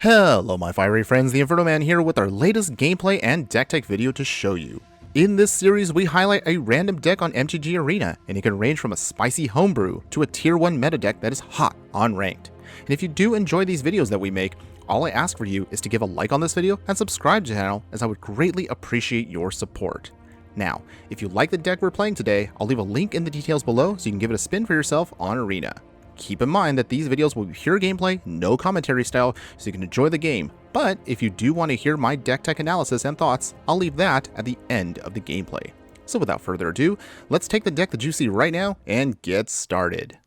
Hello my fiery friends, the Infernoman here with our latest gameplay and deck tech video to show you. In this series we highlight a random deck on MTG Arena, and it can range from a spicy homebrew to a tier 1 meta deck that is hot on ranked. And if you do enjoy these videos that we make, all I ask for you is to give a like on this video and subscribe to the channel, as I would greatly appreciate your support. Now, if you like the deck we're playing today, I'll leave a link in the details below so you can give it a spin for yourself on Arena. Keep in mind that these videos will be pure gameplay, no commentary style, so you can enjoy the game. But if you do want to hear my deck tech analysis and thoughts, I'll leave that at the end of the gameplay. So without further ado, let's take the deck that you see right now and get started.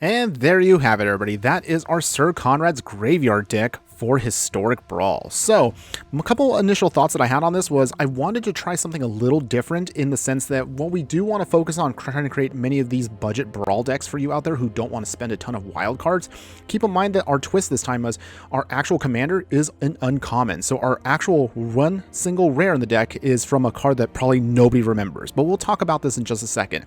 And there you have it, everybody. That is our Sir Conrad's Graveyard deck for Historic Brawl. So, a couple initial thoughts that I had on this was I wanted to try something a little different in the sense that while we do want to focus on trying to create many of these budget brawl decks for you out there who don't want to spend a ton of wild cards, keep in mind that our twist this time was our actual commander is an uncommon. So our actual one single rare in the deck is from a card that probably nobody remembers, but we'll talk about this in just a second.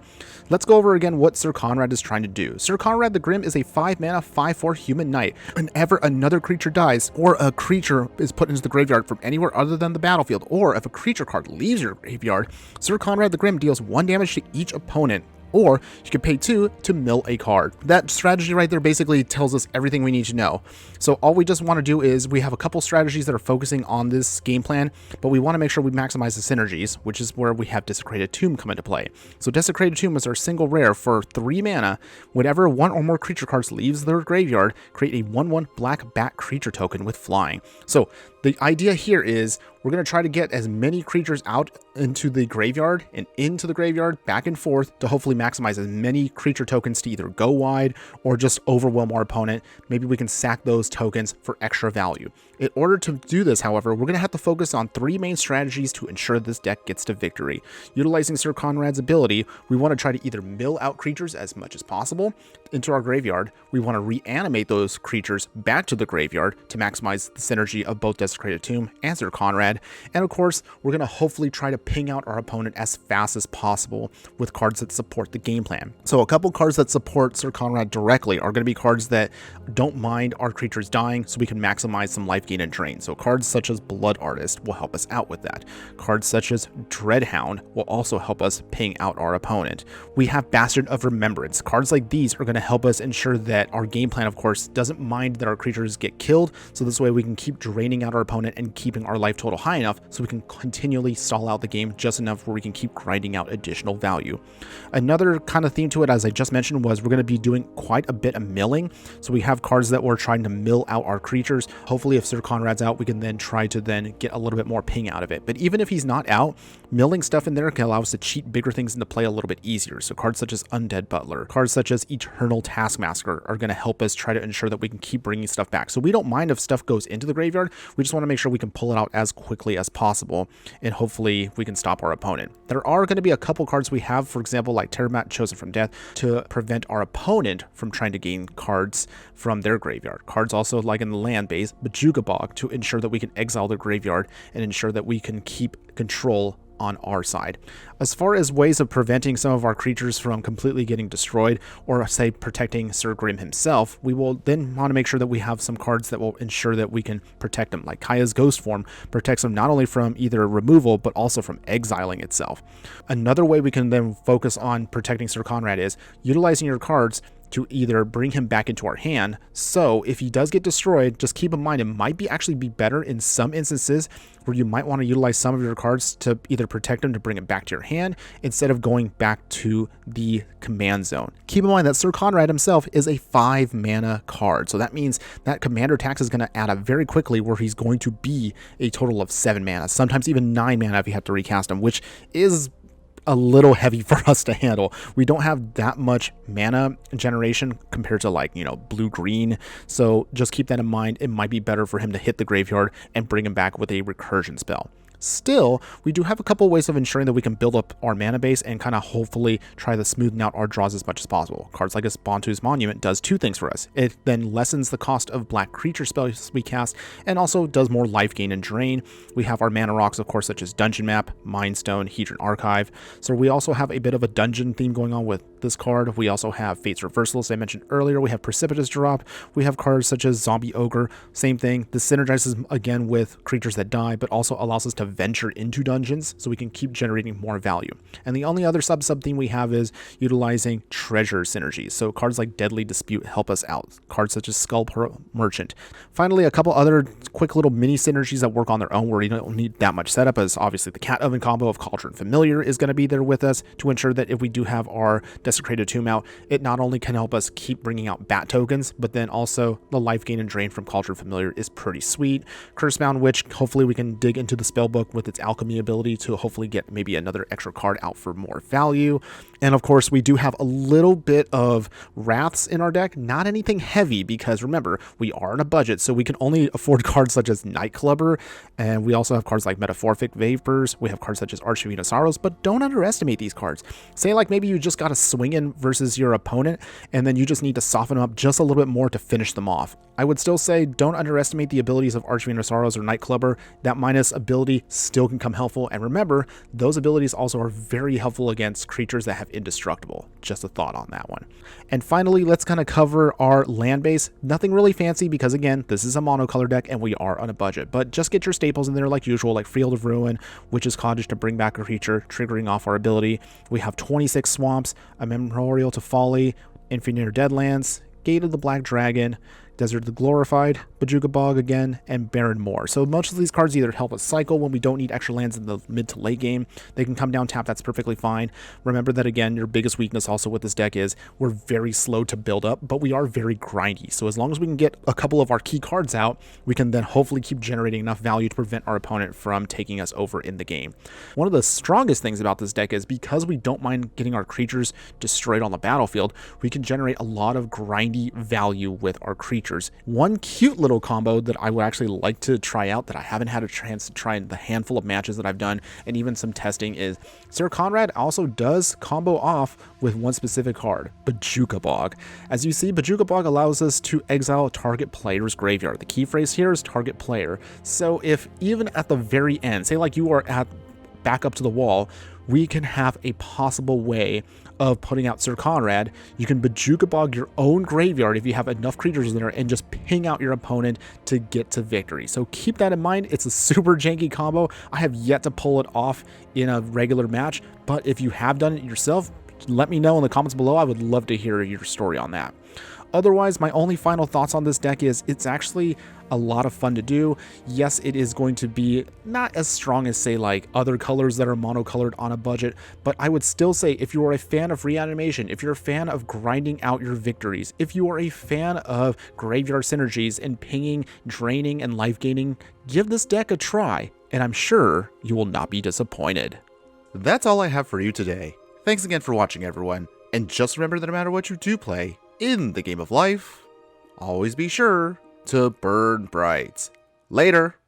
Let's go over again what Sir Conrad is trying to do. Sir Conrad the Grim is a 5-mana 5/4 human knight. Whenever another creature dies, or a creature is put into the graveyard from anywhere other than the battlefield, or if a creature card leaves your graveyard, Sir Conrad the Grim deals 1 damage to each opponent, or you can pay 2 to mill a card. That strategy right there basically tells us everything we need to know. So all we just want to do is we have a couple strategies that are focusing on this game plan, but we want to make sure we maximize the synergies, which is where we have Desecrated Tomb come into play. So Desecrated Tomb is our single rare for 3 mana. Whenever 1 or more creature cards leaves their graveyard, create a 1/1 black bat creature token with flying. So the idea here is we're going to try to get as many creatures out into the graveyard and into the graveyard back and forth to hopefully maximize as many creature tokens to either go wide or just overwhelm our opponent. Maybe we can sack those tokens for extra value. In order to do this, however, we're going to have to focus on 3 main strategies to ensure this deck gets to victory. Utilizing Sir Conrad's ability, we want to try to either mill out creatures as much as possible into our graveyard. We want to reanimate those creatures back to the graveyard to maximize the synergy of both Desecrated Tomb and Sir Conrad. And of course, we're going to hopefully try to ping out our opponent as fast as possible with cards that support the game plan. So a couple cards that support Sir Conrad directly are going to be cards that don't mind our creatures dying, so we can maximize some life gain and drain. So cards such as Blood Artist will help us out with that. Cards such as Dreadhound will also help us ping out our opponent. We have Bastard of Remembrance. Cards like these are going to help us ensure that our game plan, of course, doesn't mind that our creatures get killed, so this way we can keep draining out our opponent and keeping our life total high enough so we can continually stall out the game just enough where we can keep grinding out additional value. Another kind of theme to it, as I just mentioned, was we're going to be doing quite a bit of milling. So we have cards that we're trying to mill out our creatures. Hopefully if Sir Conrad's out, we can then try to then get a little bit more ping out of it. But even if he's not out, milling stuff in there can allow us to cheat bigger things into play a little bit easier. So cards such as Undead Butler, cards such as Eternal Taskmaster are going to help us try to ensure that we can keep bringing stuff back. So we don't mind if stuff goes into the graveyard. We just want to make sure we can pull it out as quickly as possible, and hopefully we can stop our opponent. There are going to be a couple cards we have, for example, like Terramat Chosen from Death, to prevent our opponent from trying to gain cards from their graveyard. Cards also like in the land base, Bajuga Bog, to ensure that we can exile their graveyard and ensure that we can keep control on our side. As far as ways of preventing some of our creatures from completely getting destroyed, or say protecting Sir Grim himself, we will then want to make sure that we have some cards that will ensure that we can protect him. Like Kaya's Ghost Form protects him not only from either removal but also from exiling itself. Another way we can then focus on protecting Sir Conrad is utilizing your cards to either bring him back into our hand. So if he does get destroyed, just keep in mind it might actually be better in some instances where you might want to utilize some of your cards to either protect him to bring him back to your hand instead of going back to the command zone. Keep in mind that Sir Conrad himself is a 5-mana card. So that means that commander tax is going to add up very quickly, where he's going to be a total of 7 mana, sometimes even 9 mana if you have to recast him, which is a little heavy for us to handle. We don't have that much mana generation compared to, like, you know, blue-green. So just keep that in mind. It might be better for him to hit the graveyard and bring him back with a recursion spell. Still, we do have a couple ways of ensuring that we can build up our mana base and kind of hopefully try to smoothen out our draws as much as possible. Cards like Bontu's Monument does 2 things for us. It then lessens the cost of black creature spells we cast and also does more life gain and drain. We have our mana rocks, of course, such as Dungeon Map, Mind Stone, Hedron Archive. So we also have a bit of a dungeon theme going on with this card. We also have Fate's Reversal, as I mentioned earlier. We have Precipitous Drop. We have cards such as Zombie Ogre. Same thing. This synergizes again with creatures that die, but also allows us to venture into dungeons so we can keep generating more value. And the only other sub theme we have is utilizing treasure synergies. So cards like Deadly Dispute help us out. Cards such as Skull Merchant. Finally, a couple other quick little mini synergies that work on their own where you don't need that much setup is obviously the Cat Oven combo of Cauldron Familiar is going to be there with us to ensure that if we do have our Desecrated Tomb out, it not only can help us keep bringing out bat tokens, but then also the life gain and drain from Cauldron Familiar is pretty sweet. Cursebound Witch, hopefully we can dig into the spellbook rulebook with its alchemy ability to hopefully get maybe another extra card out for more value. And of course, we do have a little bit of wraths in our deck, not anything heavy, because remember, we are on a budget, so we can only afford cards such as Nightclubber, and we also have cards like Metamorphic Vapors. We have cards such as Archivina Sorrows, but don't underestimate these cards. Say like maybe you just got a swing in versus your opponent, and then you just need to soften them up just a little bit more to finish them off. I would still say don't underestimate the abilities of Archivina Sorrows or Nightclubber. That minus ability still can come helpful, and remember, those abilities also are very helpful against creatures that have Indestructible. Just a thought on that one. And finally, let's kind of cover our land base. Nothing really fancy because again, this is a monocolor deck and we are on a budget, but just get your staples in there like usual, like Field of Ruin, Witch's Cottage to bring back a creature, triggering off our ability. We have 26 Swamps, a Memorial to Folly, Infinite Deadlands, Gate of the Black Dragon, Desert of the Glorified, Bojuka Bog again, and Baron Moor. So most of these cards either help us cycle when we don't need extra lands in the mid to late game. They can come down tap, that's perfectly fine. Remember that again, your biggest weakness also with this deck is we're very slow to build up, but we are very grindy. So as long as we can get a couple of our key cards out, we can then hopefully keep generating enough value to prevent our opponent from taking us over in the game. One of the strongest things about this deck is because we don't mind getting our creatures destroyed on the battlefield, we can generate a lot of grindy value with our creatures. One cute little combo that I would actually like to try out that I haven't had a chance to try in the handful of matches that I've done and even some testing is Sir Conrad also does combo off with one specific card, Bojuka Bog. As you see, Bojuka Bog allows us to exile target player's graveyard. The key phrase here is target player. So if even at the very end, say like you are at back up to the wall, we can have a possible way of putting out Sir Conrad. You can Bojuka Bog your own graveyard if you have enough creatures in there and just ping out your opponent to get to victory. So keep that in mind. It's a super janky combo. I have yet to pull it off in a regular match, but if you have done it yourself, let me know in the comments below. I would love to hear your story on that. Otherwise, my only final thoughts on this deck is it's actually a lot of fun to do. Yes, it is going to be not as strong as say like other colors that are monocolored on a budget, but I would still say if you are a fan of reanimation, if you're a fan of grinding out your victories, if you are a fan of graveyard synergies and pinging, draining, and life gaining, give this deck a try, and I'm sure you will not be disappointed. That's all I have for you today. Thanks again for watching, everyone, and just remember that no matter what you do play in the game of life, always be sure to burn bright. Later.